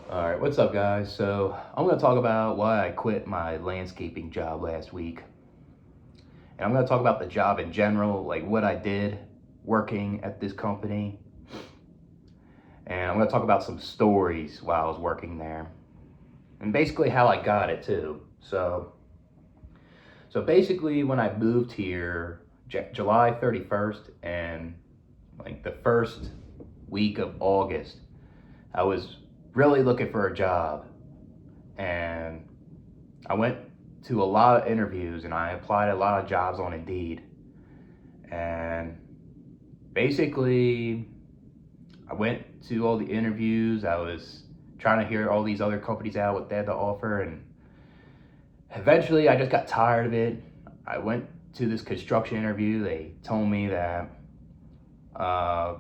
All right, what's up, guys? So, I'm going to talk about why I quit my landscaping job last week. And I'm going to talk about the job in general, like what I did working at this company. And I'm going to talk about some stories while I was working there. And basically how I got it too. So basically when I moved here July 31st and like the first week of August, I was really looking for a job. And I went to a lot of interviews and I applied a lot of jobs on Indeed. And basically, I went to all the interviews. I was trying to hear all these other companies out what they had to offer. And eventually, I just got tired of it. I went to this construction interview. They told me that uh,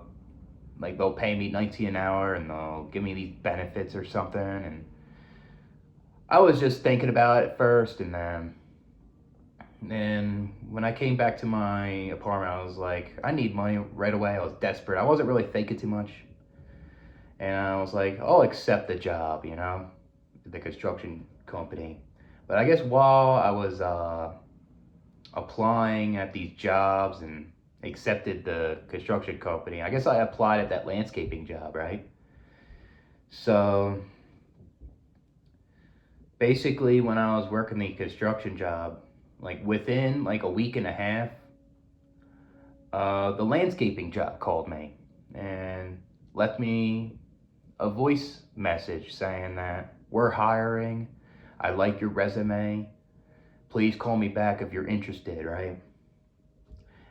like they'll pay me 19 an hour and they'll give me these benefits or something. And I was just thinking about it first, and then when I came back to my apartment, I was like, I need money right away. I was desperate. I wasn't really thinking too much. And I was like, I'll accept the job, the construction company. But I guess while I was applying at these jobs and accepted the construction company, I guess I applied at that landscaping job, right? So basically, when I was working the construction job, like within like a week and a half, the landscaping job called me and left me a voice message saying that we're hiring. I like your resume. Please call me back if you're interested, right?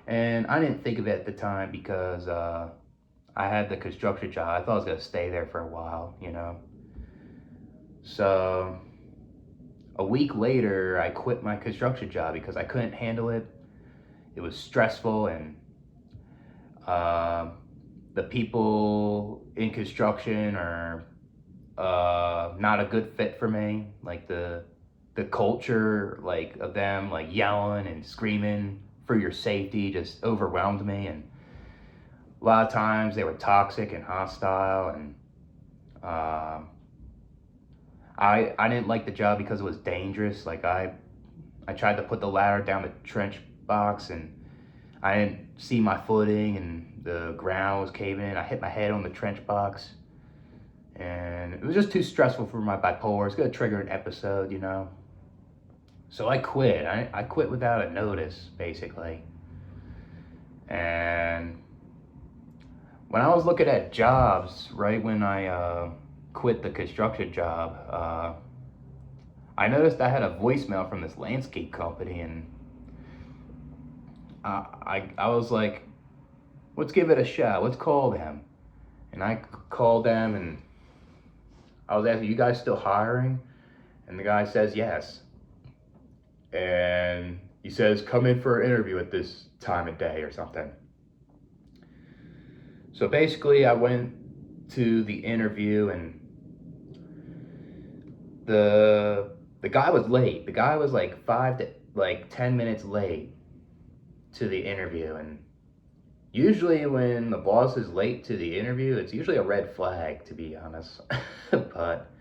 And I didn't think of it at the time because I had the construction job. I thought I was going to stay there for a while. So a week later, I quit my construction job because I couldn't handle it. It was stressful, and uh, the people in construction are not a good fit for me. Like the culture, like of them, like yelling and screaming for your safety, just overwhelmed me. And a lot of times they were toxic and hostile, and uh, I didn't like the job because it was dangerous. Like I tried to put the ladder down the trench box and I didn't see my footing and the ground was caving in. I hit my head on the trench box and it was just too stressful for my bipolar. It's gonna trigger an episode. So I quit. I quit without a notice, basically. And when I was looking at jobs, right when I quit the construction job, I noticed I had a voicemail from this landscape company, and I was like, let's give it a shot. Let's call them. And I called them, and I was asking, you guys still hiring? And the guy says yes. And he says, come in for an interview at this time of day or something. So basically, I went to the interview, and the guy was late. The guy was like 5 to 10 minutes late to the interview, and usually when the boss is late to the interview, it's usually a red flag, to be honest. But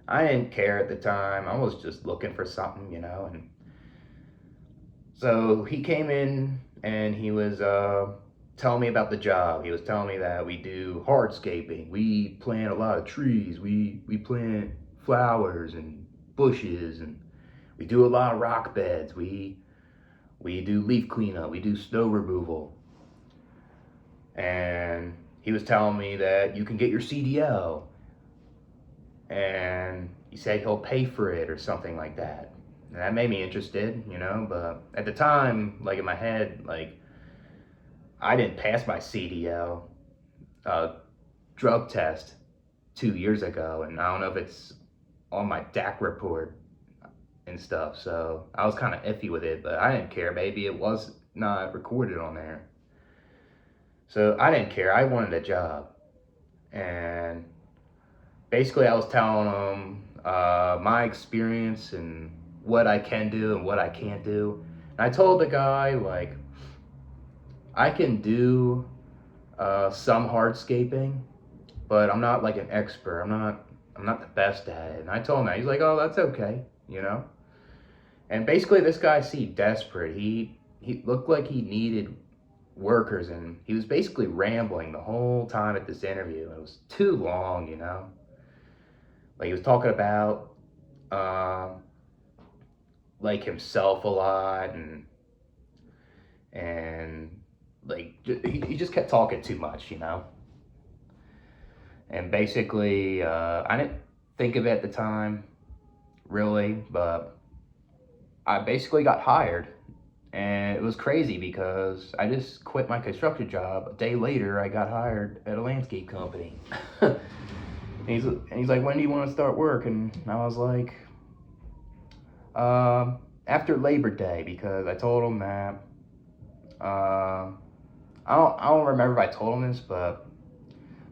I didn't care at the time. I was just looking for something. And so he came in and he was telling me about the job. He was telling me that we do hardscaping. We plant a lot of trees. We plant flowers and bushes, and we do a lot of rock beds. We do leaf cleanup. We do snow removal. And he was telling me that you can get your CDL, and he said he'll pay for it or something like that. And that made me interested. But at the time, like in my head, like I didn't pass my CDL drug test 2 years ago, and I don't know if it's on my DAC report and stuff. So I was kind of iffy with it, but I didn't care. Maybe it was not recorded on there. So I didn't care. I wanted a job. And basically, I was telling them my experience and what I can do and what I can't do. And I told the guy, like, I can do some hardscaping, but I'm not like an expert. I'm not I'm not the best at it. And I told him that. He's like, oh, that's okay, you know? And basically, this guy seemed desperate. He looked like he needed workers, and he was basically rambling the whole time at this interview. It was too long, you know? Like, he was talking about, um, like, himself a lot, and like, he just kept talking too much, you know? And basically, I didn't think of it at the time, really, but I basically got hired. And it was crazy because I just quit my construction job. A day later, I got hired at a landscape company. and he's like, when do you want to start work? And I was like, after Labor Day, because I told him that. I don't remember if I told him this, but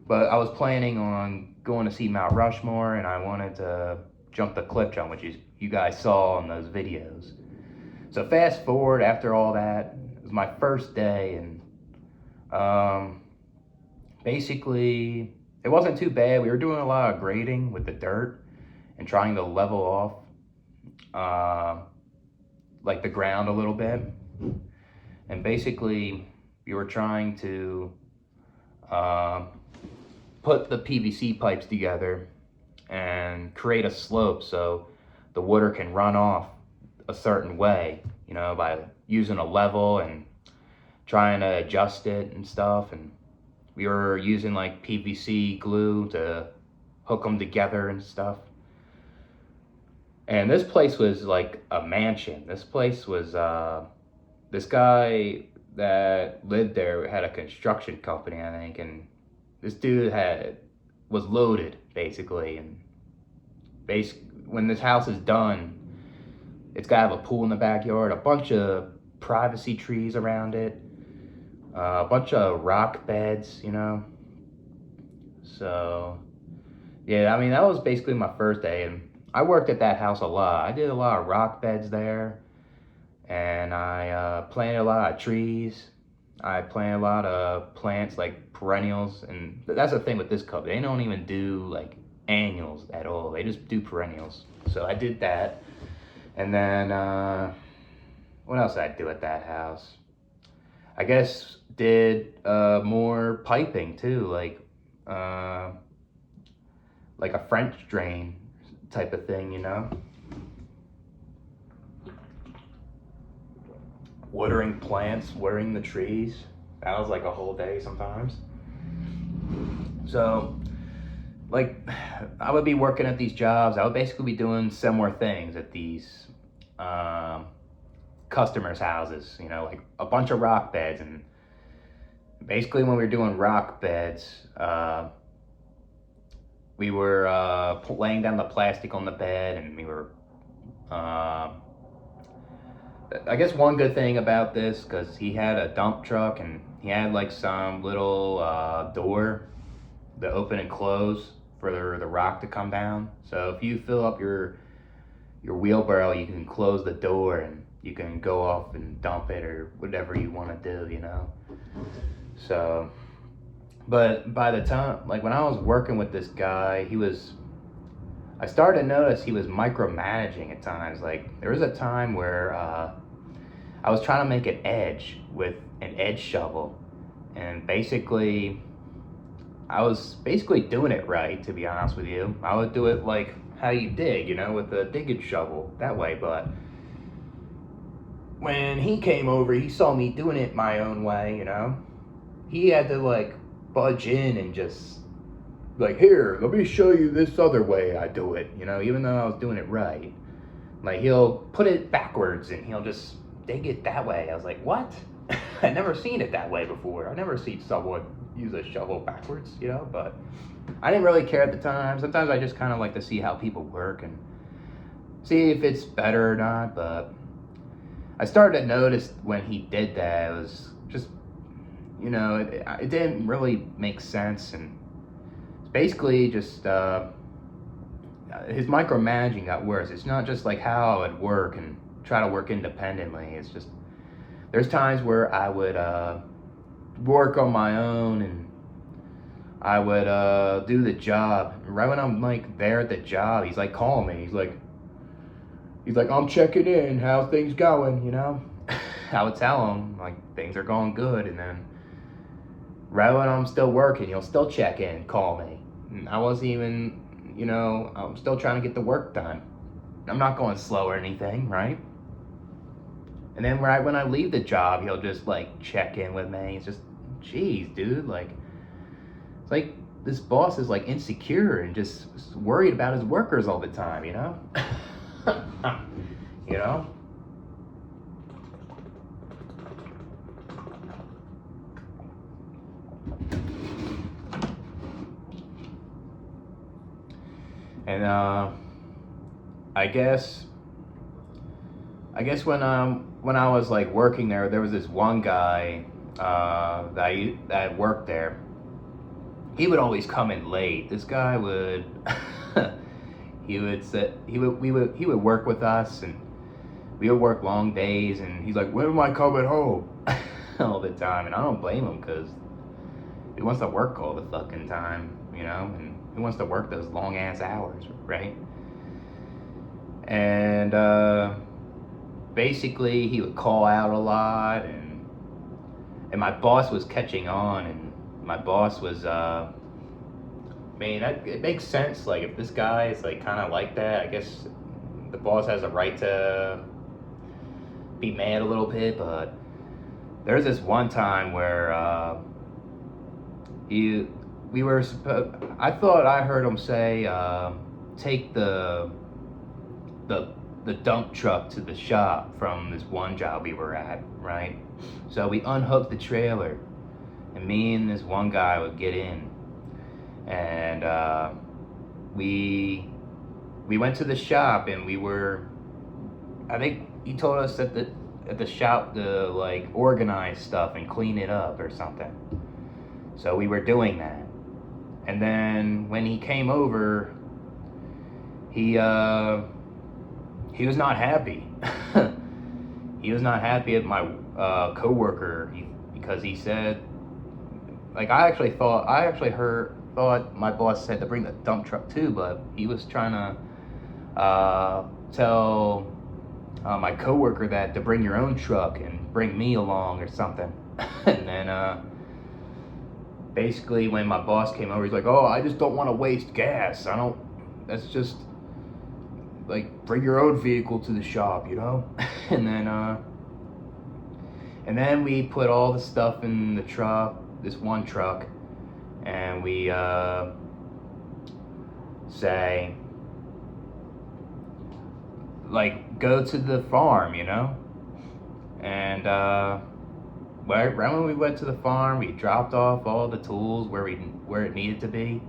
I was planning on going to see Mount Rushmore, and I wanted to jump the cliff jump, which you guys saw in those videos. So fast forward after all that, it was my first day, and basically it wasn't too bad. We were doing a lot of grading with the dirt and trying to level off like the ground a little bit. And basically we were trying to put the PVC pipes together and create a slope so the water can run off a certain way, you know, by using a level and trying to adjust it and stuff. And we were using like PVC glue to hook them together and stuff. And this place was like a mansion. This place was, this guy that lived there had a construction company, I think, and this dude was loaded basically. And when this house is done, it's got to have a pool in the backyard, a bunch of privacy trees around it, a bunch of rock beds, you know. So, yeah, I mean, that was basically my first day, and I worked at that house a lot. I did a lot of rock beds there, and I planted a lot of trees. I planted a lot of plants, like perennials, and that's the thing with this company. They don't even do, like, annuals at all. They just do perennials. So I did that. And then, what else did I do at that house? I guess did more piping too, like a French drain type of thing, you know? Watering plants, watering the trees. That was like a whole day sometimes. So, like, I would be working at these jobs. I would basically be doing similar things at these customers' houses, you know, like a bunch of rock beds. And basically when we were doing rock beds, we were laying down the plastic on the bed, and we were, I guess one good thing about this, because he had a dump truck and he had like some little door to open and close for the rock to come down. So if you fill up your wheelbarrow, you can close the door and you can go off and dump it or whatever you want to do, you know. So, but by the time, like when I was working with this guy, I started to notice he was micromanaging at times. Like there was a time where I was trying to make an edge with an edge shovel, and basically I was basically doing it right, to be honest with you. I would do it like how you dig, you know, with a digging shovel that way. But when he came over, he saw me doing it my own way, you know. He had to like budge in and just like, here, let me show you this other way I do it, you know, even though I was doing it right. Like he'll put it backwards and he'll just dig it that way. I was like, what? I'd never seen it that way before. I've never seen someone use a shovel backwards, you know, but I didn't really care at the time. Sometimes I just kind of like to see how people work and see if it's better or not. But I started to notice when he did that, it was just, you know, it didn't really make sense. And it's basically just his micromanaging got worse. It's not just like how I would work and try to work independently. It's just there's times where I would work on my own and I would do the job. Right when I'm like there at the job, he's like calling me. He's like, I'm checking in. How's things going? You know, I would tell him like things are going good, and then right when I'm still working, he'll still check in, call me. And I wasn't even, I'm still trying to get the work done. I'm not going slow or anything, right? And then right when I leave the job, he'll just like check in with me. It's just, geez, dude, like, it's like this boss is like insecure and just worried about his workers all the time, you know? You know? And I guess when I was like working there was this one guy that worked there. He would always come in late. This guy would he would work with us, and we would work long days, and he's like, when am I coming home? All the time. And I don't blame him, because he wants to work all the fucking time, and he wants to work those long ass hours, right? And basically he would call out a lot, and my boss was catching on, and my boss was it makes sense. Like, if this guy is like kind of like that, I guess the boss has a right to be mad a little bit. But there's this one time where I thought I heard him say, take the dump truck to the shop from this one job we were at, right? So we unhooked the trailer, and me and this one guy would get in, and we went to the shop, and I think he told us at the shop to like organize stuff and clean it up or something. So we were doing that, and then when he came over, he was not happy. He was not happy at my coworker, because he said, like, I actually thought my boss said to bring the dump truck too, but he was trying to tell my coworker that to bring your own truck and bring me along or something. And then basically when my boss came over, he's like, oh, I just don't want to waste gas. That's just like, bring your own vehicle to the shop, and then we put all the stuff in the truck, this one truck, and we say, like, go to the farm, and right when we went to the farm, we dropped off all the tools where it needed to be.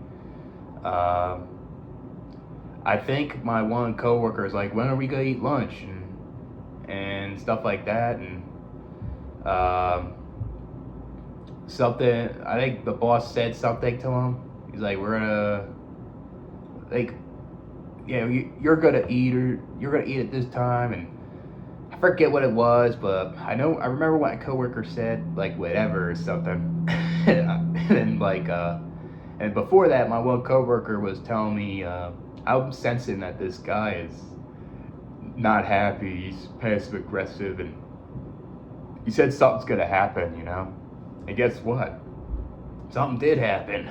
I think my one coworker is like, when are we gonna eat lunch, and stuff like that, and something. I think the boss said something to him. He's like, we're gonna, like, yeah, you're gonna eat at this time, and I forget what it was, but I remember what my coworker said, like, whatever or something. And like and before that, my one coworker was telling me, I'm sensing that this guy is not happy. He's passive aggressive, and he said something's gonna happen, And guess what? Something did happen.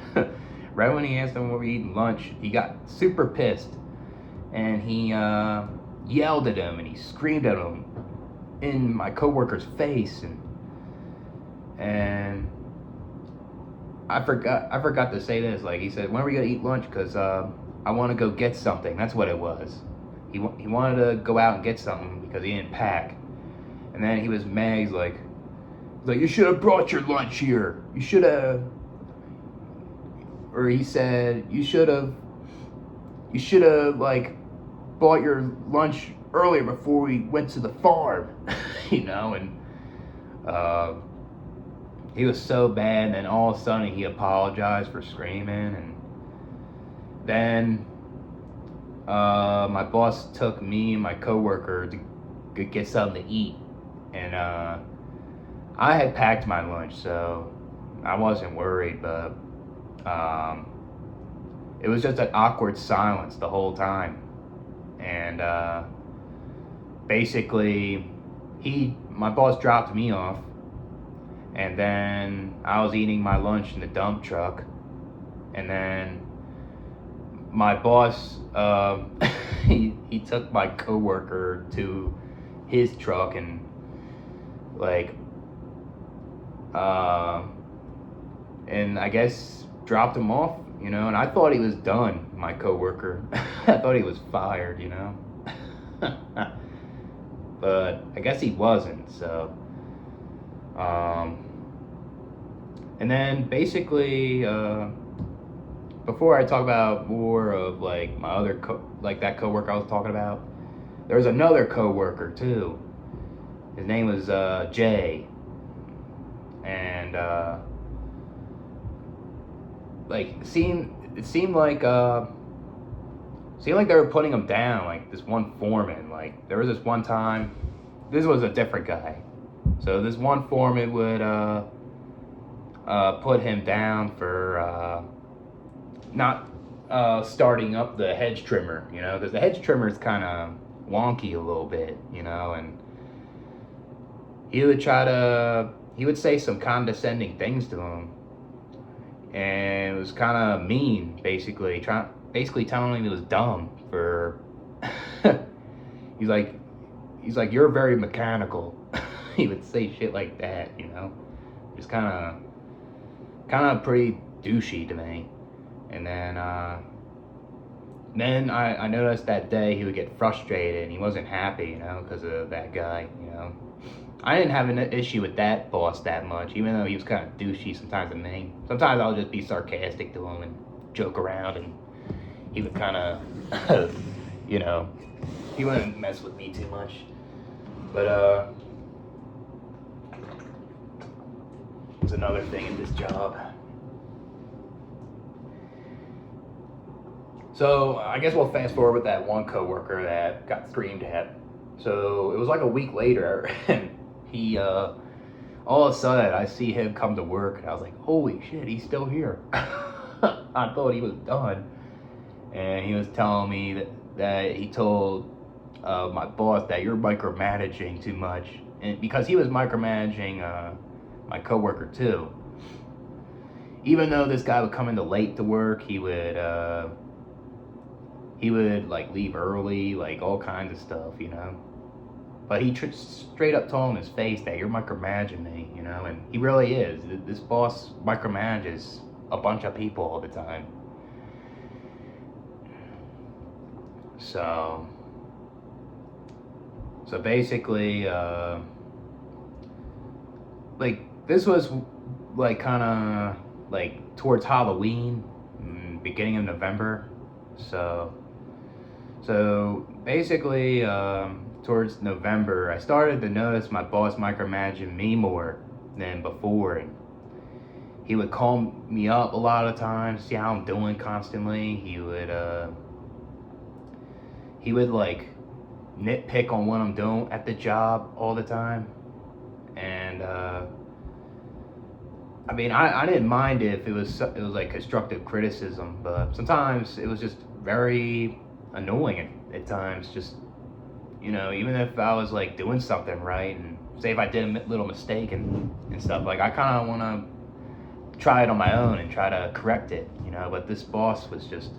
Right when he asked him what we eating lunch, he got super pissed, and he yelled at him, and he screamed at him in my coworker's face, and I forgot to say this. Like, he said, when are we gonna eat lunch? Because I want to go get something. That's what it was. He wanted to go out and get something because he didn't pack. And then he was mad. He's like, you should have brought your lunch here. You should have. Or he said, you should have like bought your lunch earlier before we went to the farm. And he was so bad. And then all of a sudden he apologized for screaming, and then my boss took me and my coworker to get something to eat, and I had packed my lunch, so I wasn't worried. But It was just an awkward silence the whole time. And basically, my boss dropped me off, and then I was eating my lunch in the dump truck, and then my boss, he took my coworker to his truck and like, and I guess dropped him off, you know. And I thought he was done, my coworker. I thought he was fired, you know. But I guess he wasn't. So, and then basically, before I talk about more of like my other like that coworker I was talking about, there was another coworker too. His name was Jay, and like it seemed like they were putting him down. Like this one foreman, like there was this one time, this was a different guy. So this one foreman would put him down for not starting up the hedge trimmer, you know, because the hedge trimmer is kind of wonky a little bit, you know. And he would say some condescending things to him, and it was kind of mean, basically telling him he was dumb for he's like you're very mechanical. He would say shit like that, you know. Just kind of pretty douchey to me. And then I noticed that day he would get frustrated and he wasn't happy, you know, because of that guy, you know. I didn't have an issue with that boss that much, even though he was kind of douchey sometimes to me. Sometimes I'll just be sarcastic to him and joke around, and he would kind of, you know, he wouldn't mess with me too much. But it's another thing in this job. So I guess we'll fast forward with that one coworker that got screamed at. So it was like a week later, and he, all of a sudden, I see him come to work, and I was like, holy shit, he's still here. I thought he was done. And he was telling me that he told my boss that you're micromanaging too much. And because he was micromanaging my coworker too. Even though this guy would come in late to work, he would like leave early, like all kinds of stuff, you know. But he straight up told him in his face that you're micromanaging me, you know. And he really is. This boss micromanages a bunch of people all the time. So basically, like this was like kind of like towards Halloween, beginning of November. So basically, towards November, I started to notice my boss micromanaging me more than before. And he would call me up a lot of times, see how I'm doing constantly. He would like nitpick on what I'm doing at the job all the time. And I mean, I didn't mind it if it was like constructive criticism, but sometimes it was just very annoying at times. Just, you know, even if I was like doing something right, and say if I did a little mistake and stuff, like I kind of want to try it on my own and try to correct it, you know. But this boss was just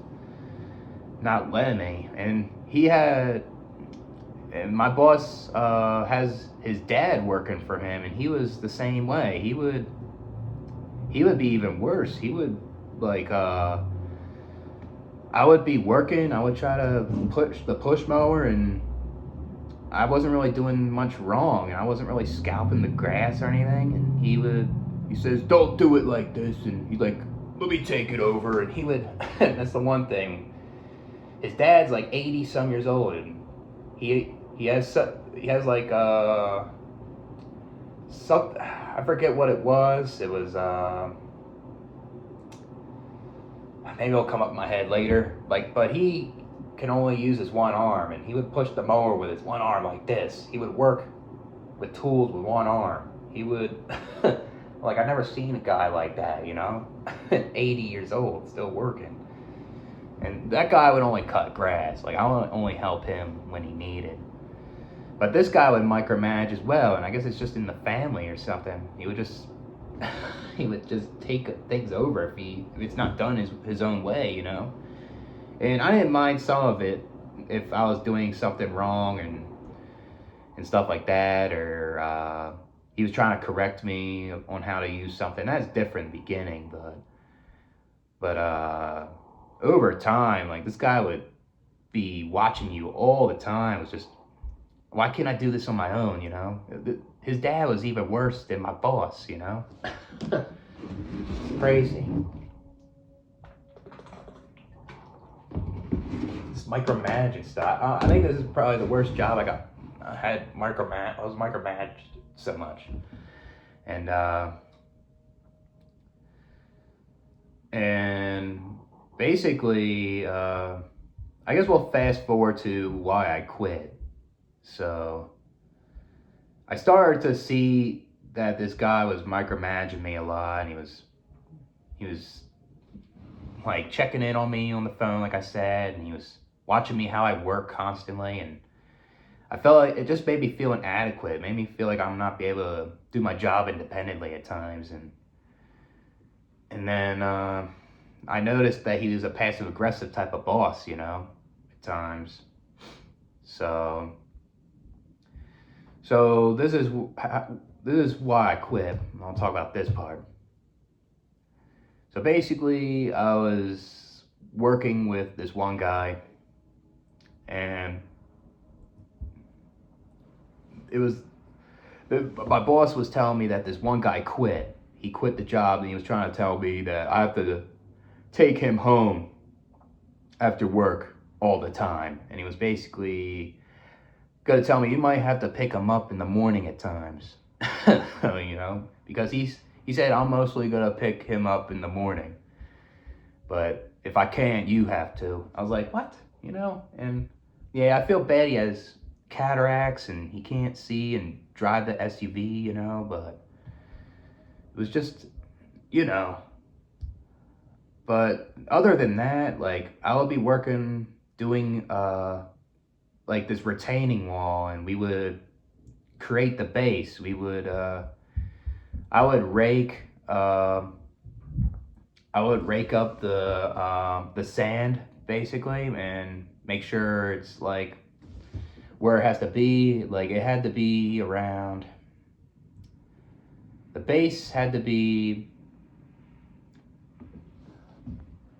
not letting me. And my boss has his dad working for him, and he was the same way. He would be even worse. He would like I would be working, I would try to push the push mower, and I wasn't really doing much wrong, and I wasn't really scalping the grass or anything, and he says, don't do it like this, and he's like, let me take it over. And he would that's the one thing, his dad's like 80 some years old, and he has like something, I forget what it was. It was maybe it'll come up in my head later. Like, but he can only use his one arm, and he would push the mower with his one arm like this. He would work with tools with one arm. He would Like, I never seen a guy like that, you know? 80 years old, still working. And that guy would only cut grass. Like, I would only help him when he needed. But this guy would micromanage as well, and I guess it's just in the family or something. He would just he would just take things over if it's not done his own way, you know. And I didn't mind some of it if I was doing something wrong and stuff like that, or he was trying to correct me on how to use something. That's different in the beginning, but over time, like, this guy would be watching you all the time. It was just, why can't I do this on my own, you know? His dad was even worse than my boss, you know? It's crazy. This micromanaging stuff. I think this is probably the worst job I got. I was micromanaged so much. And basically, I guess we'll fast forward to why I quit. So I started to see that this guy was micromanaging me a lot, and he was like checking in on me on the phone, like I said, and he was watching me how I work constantly, and I felt like it just made me feel inadequate. It made me feel like I'm not be able to do my job independently at times, and then I noticed that he was a passive aggressive type of boss, you know, at times. So this is why I quit. I'll talk about this part. So basically, I was working with this one guy, and my boss was telling me that this one guy quit. He quit the job, and he was trying to tell me that I have to take him home after work all the time. And he was basically gonna tell me, you might have to pick him up in the morning at times. You know, because he said, I'm mostly gonna pick him up in the morning, but if I can't, you have to. I was like, what? You know? And yeah, I feel bad. He has cataracts and he can't see and drive the SUV, you know, but it was just, you know. But other than that, like, I would be working, doing like this retaining wall, and we would create the base. I would rake up the sand basically, and make sure it's like where it has to be. Like, it had to be around, the base had to be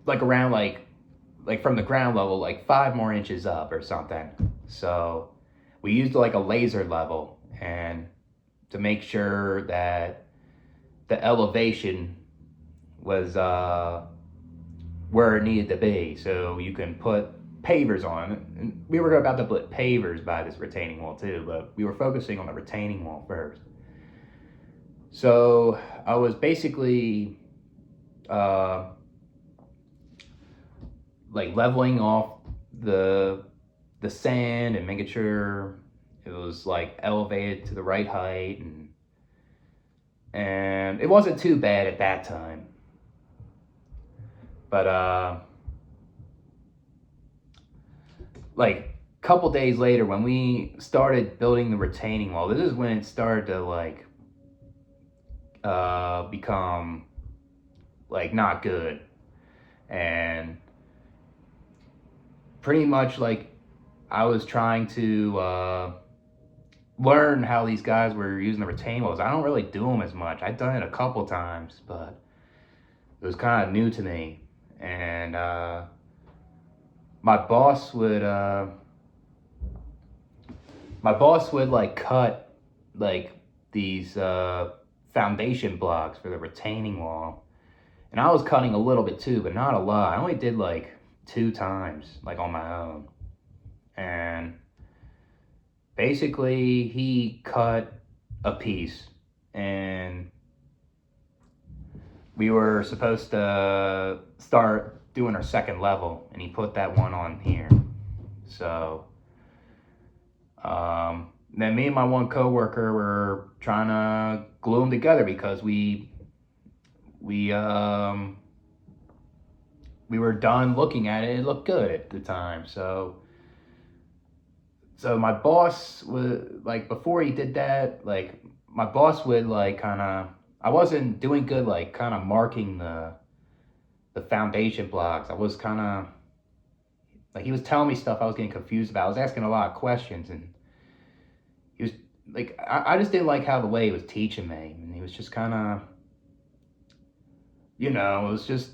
like around like from the ground level, like 5 more inches up or something. So we used like a laser level, and to make sure that the elevation was where it needed to be, so you can put pavers on it. And we were about to put pavers by this retaining wall too, but we were focusing on the retaining wall first. So I was basically like leveling off the sand and making sure it was like elevated to the right height, and it wasn't too bad at that time. But like a couple days later, when we started building the retaining wall, this is when it started to like become like not good. And pretty much like I was trying to learn how these guys were using the retaining walls. I don't really do them as much. I've done it a couple times, but it was kind of new to me. And my boss would like cut like these foundation blocks for the retaining wall, and I was cutting a little bit too, but not a lot. I only did like 2 times, like on my own. And basically he cut a piece, and we were supposed to start doing our second level, and he put that one on here. So then me and my one coworker were trying to glue them together because we we were done looking at it. It looked good at the time. So my boss would, like, before he did that, like, my boss would, like, kind of, I wasn't doing good, like, kind of marking the foundation blocks. I was kind of, like, he was telling me stuff I was getting confused about. I was asking a lot of questions, and he was, like, I just didn't like how the way he was teaching me. And he was just kind of, it was just,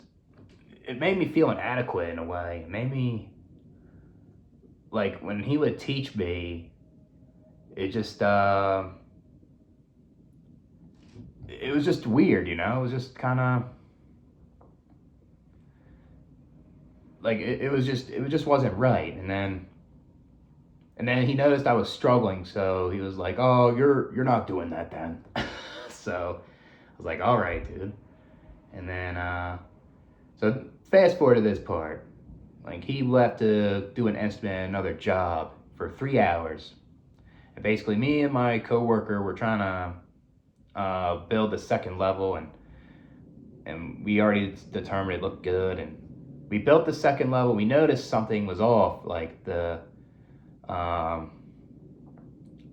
it made me feel inadequate in a way. It made me, like, when he would teach me, it just, it was just weird, It was just kind of, like, it just wasn't right. And then he noticed I was struggling, so he was like, "Oh, you're not doing that then." So I was like, "All right, dude." And then so fast forward to this part. Like, he left to do an estimate, another job for 3 hours, and basically me and my coworker were trying to build the second level, and we already determined it looked good, and we built the second level. We noticed something was off, like um,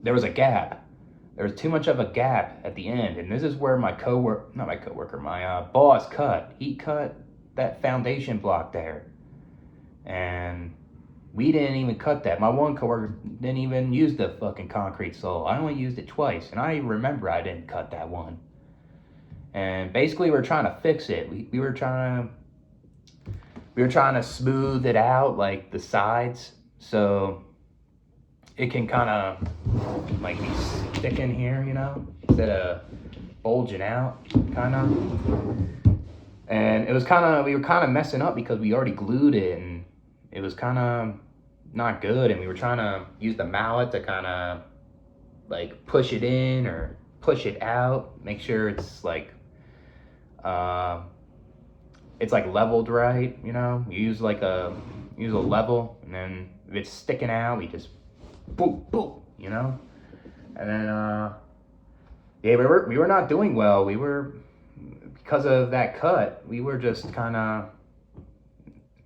there was a gap. There was too much of a gap at the end, and this is where not my coworker, my boss cut. He cut that foundation block there, and we didn't even cut that. My one coworker didn't even use the fucking concrete sole. I only used it twice, and I remember I didn't cut that one. And basically, we're trying to fix it. We were trying to smooth it out, like the sides, so it can kind of, like, be sticking here, instead of bulging out, kind of. And we were kind of messing up because we already glued it, and it was kind of not good. And we were trying to use the mallet to kind of, like, push it in or push it out, make sure it's like, leveled right, You use use a level, and then if it's sticking out, we just boop boop, And then yeah, we were not doing well. We were, because of that cut, we were just kind of,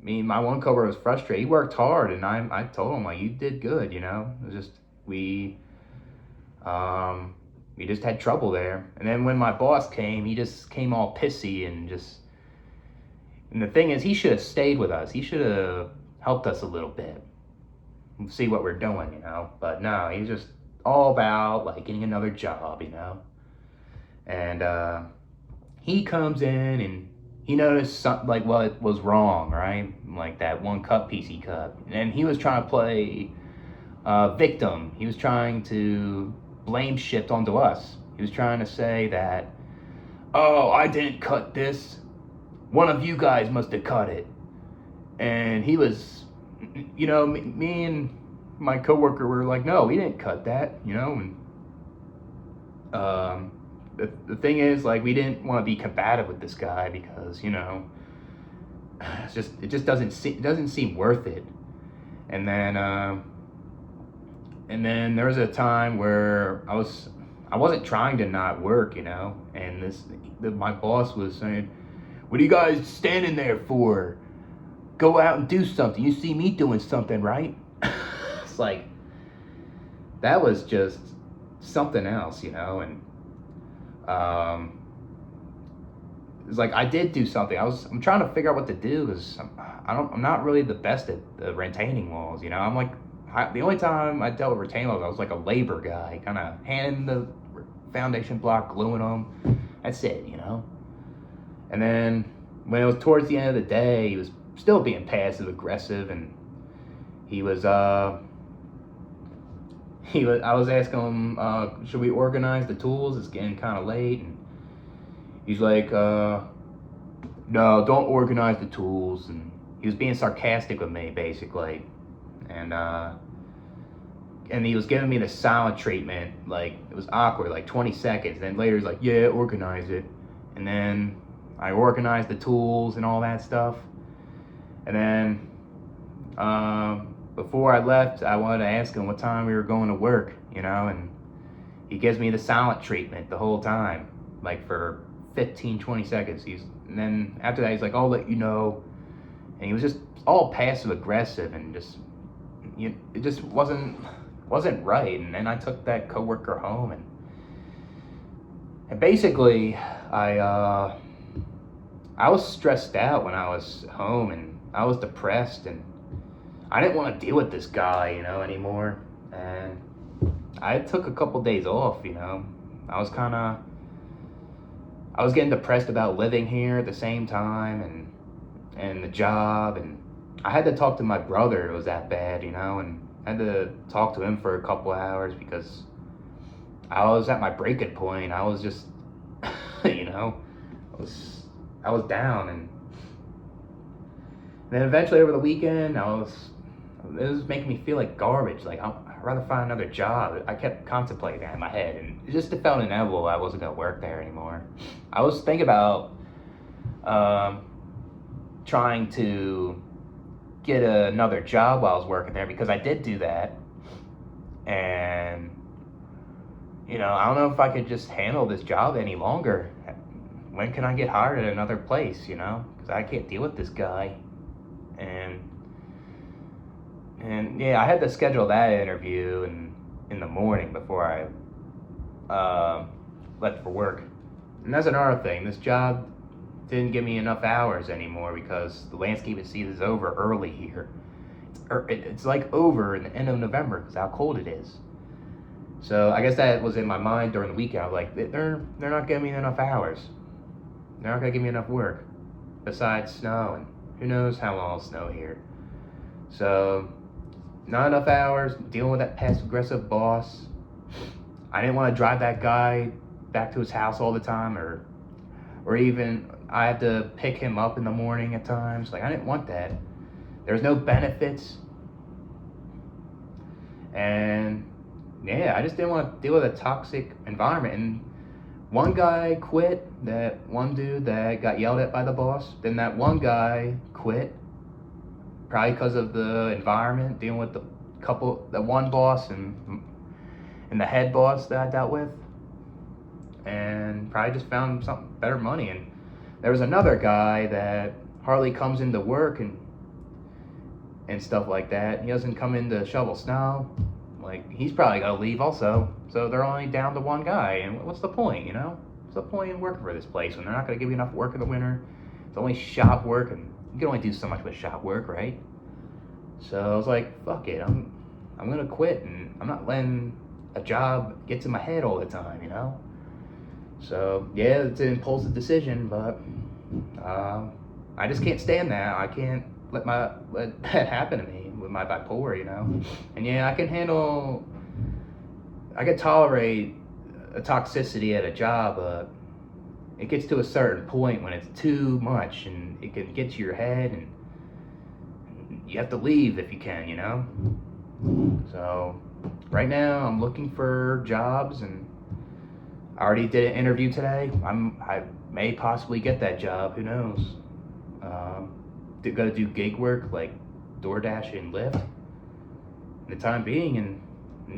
my one coworker was frustrated. He worked hard, and I told him, like, you did good, It was just, we just had trouble there. And then when my boss came, he just came all pissy and the thing is, he should have stayed with us. He should have helped us a little bit, see what we're doing, But no, he's just all about, like, getting another job, And he comes in and he noticed something, like, what was wrong, right? Like that one cut piece he cut, and he was trying to play victim. He was trying to blame shift onto us. He was trying to say that, "Oh, I didn't cut this. One of you guys must have cut it." And he was, me and my coworker were like, "No, we didn't cut that," And the thing is, like, we didn't want to be combative with this guy because, it just doesn't seem worth it. And then there was a time where I wasn't trying to not work, And my boss was saying, "What are you guys standing there for? Go out and do something. You see me doing something, right?" It's like, that was just something else, And it's like, I did do something. I'm trying to figure out what to do because I'm not really the best at the retaining walls, I'm like, the only time I dealt with retaining walls, I was like a labor guy, kind of handing the foundation block, gluing them. That's it, And then when it was towards the end of the day, he was still being passive aggressive, and I was asking him, should we organize the tools? It's getting kind of late. And he's like, no, don't organize the tools. And he was being sarcastic with me, basically. And he was giving me the silent treatment, like, it was awkward, like 20 seconds. Then later he's like, "Yeah, organize it." And then I organized the tools and all that stuff. And then before I left, I wanted to ask him what time we were going to work, and he gives me the silent treatment the whole time, like for 15, 20 seconds. And then after that, he's like, I'll let you know. And he was just all passive aggressive and just, it just wasn't right. And then I took that coworker home, and basically I was stressed out when I was home, and I was depressed, and I didn't want to deal with this guy, anymore. And I took a couple days off, I was getting depressed about living here at the same time, and the job, and I had to talk to my brother. It was that bad, and I had to talk to him for a couple hours because I was at my breaking point. I was just, I was down, and then eventually over the weekend, it was making me feel like garbage. Like, I'd rather find another job. I kept contemplating that in my head, and it felt inevitable I wasn't gonna work there anymore. I was thinking about trying to get another job while I was working there, because I did do that, and I don't know if I could just handle this job any longer. When can I get hired at another place, because I can't deal with this guy. And yeah, I had to schedule that interview in the morning before I left for work. And that's another thing. This job didn't give me enough hours anymore because the landscaping season is over early here. It's like over in the end of November because how cold it is. So I guess that was in my mind during the weekend. I was like, they're not giving me enough hours. They're not gonna give me enough work. Besides snow, and who knows how long it'll snow here. So not enough hours, dealing with that passive aggressive boss. I didn't want to drive that guy back to his house all the time, or even I had to pick him up in the morning at times. Like, I didn't want that. There's no benefits. And yeah, I just didn't want to deal with a toxic environment. And one guy quit, that one dude that got yelled at by the boss. Then that one guy quit, probably because of the environment, dealing with the one boss and the head boss that I dealt with, and probably just found something better money. And there was another guy that hardly comes into work and stuff like that. He doesn't come in to shovel snow. Like, he's probably gonna leave also. So they're only down to one guy, and what's the point, What's the point in working for this place when they're not gonna give you enough work in the winter? It's only shop work, and you can only do so much with shop work, right? So I was like, fuck it, I'm gonna quit, and I'm not letting a job get to my head all the time, So yeah, it's an impulsive decision, but I just can't stand that. I can't let that happen to me with my bipolar, And yeah, I can tolerate a toxicity at a job, but it gets to a certain point when it's too much, and it can get to your head, and you have to leave if you can, So right now I'm looking for jobs, and I already did an interview today. I may possibly get that job, who knows. Go do gig work like DoorDash and Lyft in the time being, and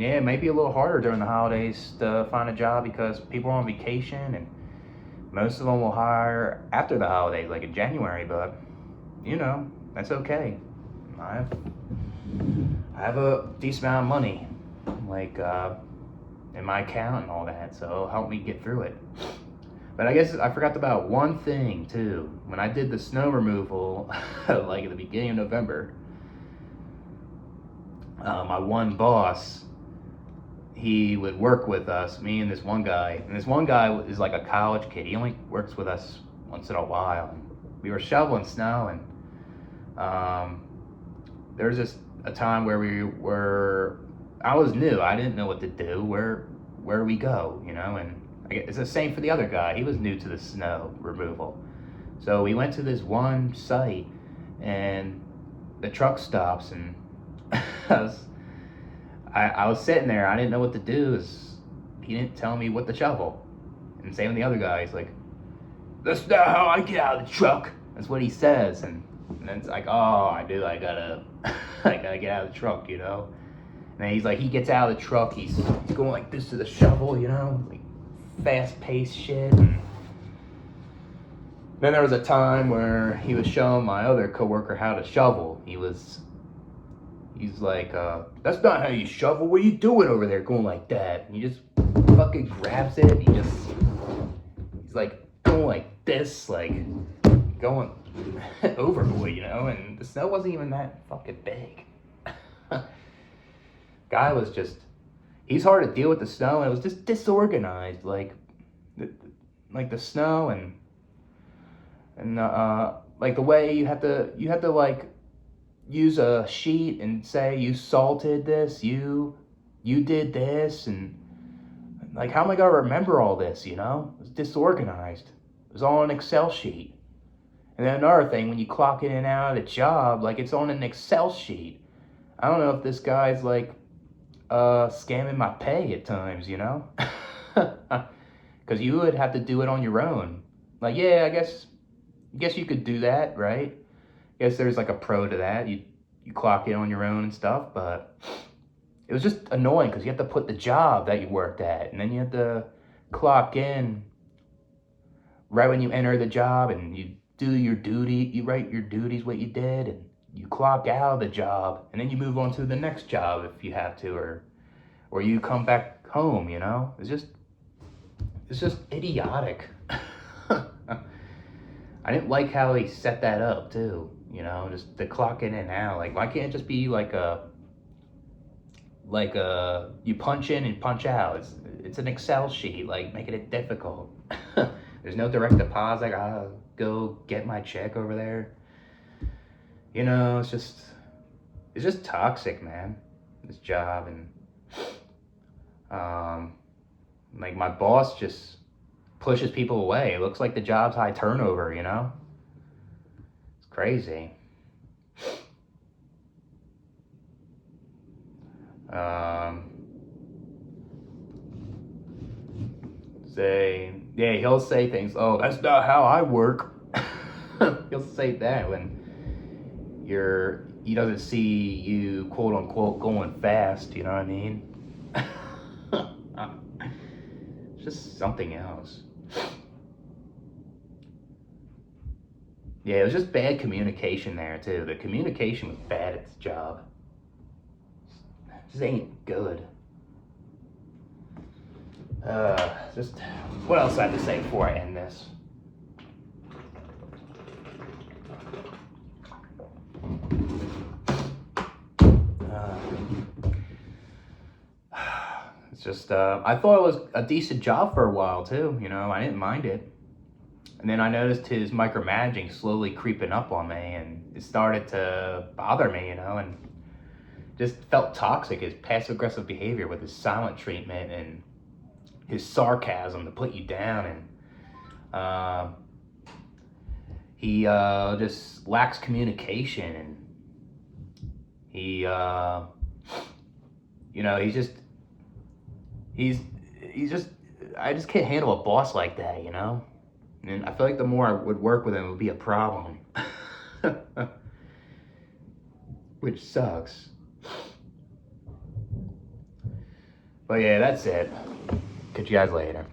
yeah, it may be a little harder during the holidays to find a job because people are on vacation, and most of them will hire after the holidays, like in January, but that's okay. I have a decent amount of money, like in my account and all that, so it'll help me get through it. But I guess I forgot about one thing too. When I did the snow removal, like at the beginning of November, my one boss, he would work with us, me and this one guy. And this one guy is like a college kid. He only works with us once in a while. And we were shoveling snow, and there was just a time where I was new. I didn't know what to do. Where do we go? And it's the same for the other guy. He was new to the snow removal. So we went to this one site, and the truck stops, and I was sitting there. I didn't know what to do. He didn't tell me what to shovel. And same with the other guy. He's like, "That's not how I get out of the truck." That's what he says. And And then it's like, oh, I gotta, I gotta get out of the truck, you know? And then he's like, he gets out of the truck, he's going like this to the shovel, you know? Like, fast-paced shit. And then there was a time where he was showing my other coworker how to shovel. He's like, that's not how you shovel. What are you doing over there going like that? And he just fucking grabs it. And he's like going like this, like going overboard, you know? And the snow wasn't even that fucking big. Guy was just, he's hard to deal with the snow, and it was just disorganized. Like the snow and like the way you have to like use a sheet and say you salted this, you did this, and like how am I gonna remember all this, you know? It was disorganized. It was all on an Excel sheet. And then another thing, when you clock in and out of the job, like it's on an Excel sheet. I don't know if this guy's like scamming my pay at times, you know? Because you would have to do it on your own. Like, yeah, I guess you could do that, right? I guess there's like a pro to that. You clock in on your own and stuff, but it was just annoying because you have to put the job that you worked at, and then you have to clock in right when you enter the job, and you do your duty. You write your duties, what you did, and you clock out of the job, and then you move on to the next job if you have to, or you come back home, you know? It's just idiotic. I didn't like how he set that up too, you know, just the clock in and out. Like, why can't it just be like you punch in and punch out? It's an Excel sheet, like making it difficult. There's no direct deposit. I gotta go get my check over there. You know, it's just toxic, man. This job. And like my boss just pushes people away. It looks like the job's high turnover, you know? It's crazy. He'll say things, oh, that's not how I work. He'll say that when he doesn't see you, quote unquote, going fast, you know what I mean? It's just something else. Yeah, it was just bad communication there too. The communication was bad at this job. It just ain't good. Just what else I have to say before I end this? It's just I thought it was a decent job for a while too. You know, I didn't mind it. And then I noticed his micromanaging slowly creeping up on me, and it started to bother me, you know, and just felt toxic, his passive-aggressive behavior with his silent treatment and his sarcasm to put you down. And he just lacks communication, and he, you know, he's just, I just can't handle a boss like that, you know? And I feel like the more I would work with him, it would be a problem. Which sucks. But yeah, that's it. Catch you guys later.